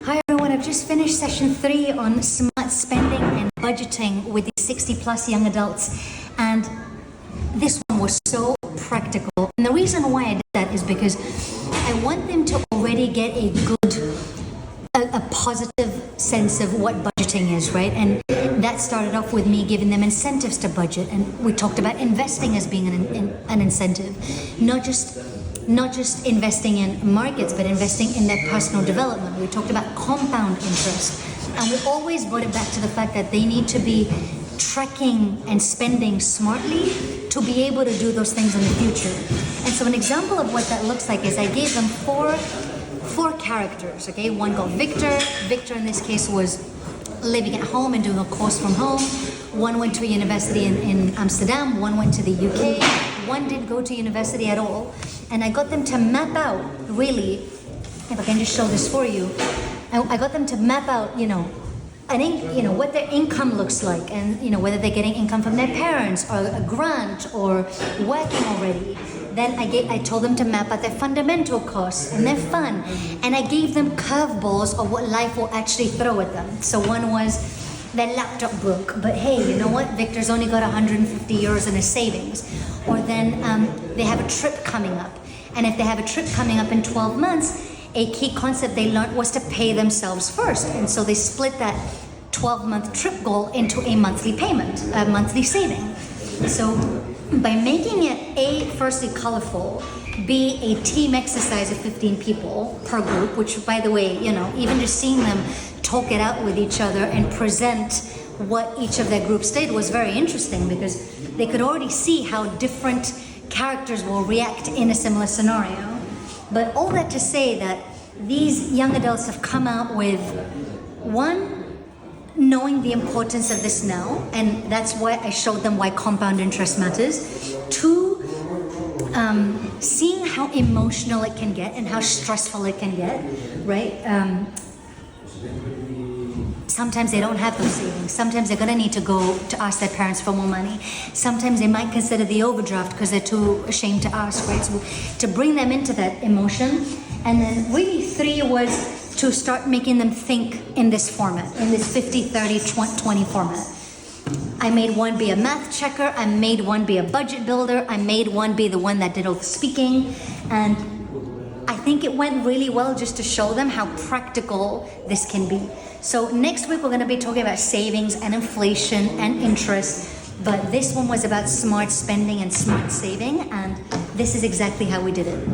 Hi everyone, I've just finished session 3 on smart spending and budgeting with the 60 plus young adults, and this one was so practical. And the reason why I did that is because I want them to already get a positive sense of what budgeting is, right? And that started off with me giving them incentives to budget, and we talked about investing as being an incentive, not just investing in markets, but investing in their personal development. We talked about compound interest, and we always brought it back to the fact that they need to be tracking and spending smartly to be able to do those things in the future. And so an example of what that looks like is I gave them four characters, okay? One called Victor. Victor in this case was living at home and doing a course from home. One went to a university in Amsterdam, one went to the UK, one didn't go to university at all. And I got them to map out, really, if I can just show this for you, I got them to map out, what their income looks like, and whether they're getting income from their parents or a grant or working already. Then I told them to map out their fundamental costs and their fun, and I gave them curveballs of what life will actually throw at them. So one was their laptop broke, but hey, you know what? Victor's only got 150 euros in his savings. Or then they have a trip coming up, and if they have a trip coming up in 12 months, a key concept they learned was to pay themselves first, and so they split that 12-month trip goal into a monthly payment, a monthly saving. So by making it firstly colorful, B, a team exercise of 15 people per group, which by the way, even just seeing them talk it out with each other and present what each of their groups did was very interesting, because they could already see how different characters will react in a similar scenario. But all that to say that these young adults have come out with, one, knowing the importance of this now, and that's why I showed them why compound interest matters. Two, seeing how emotional it can get and how stressful it can get, right? Sometimes they don't have those savings. Sometimes they're gonna need to go to ask their parents for more money. Sometimes they might consider the overdraft because they're too ashamed to ask, right? So to bring them into that emotion. And then really 3 was to start making them think in this format, in this 50, 30, 20 format. I made one be a math checker, I made one be a budget builder, I made one be the one that did all the speaking, and I think it went really well just to show them how practical this can be. So next week we're going to be talking about savings and inflation and interest, but this one was about smart spending and smart saving, and this is exactly how we did it.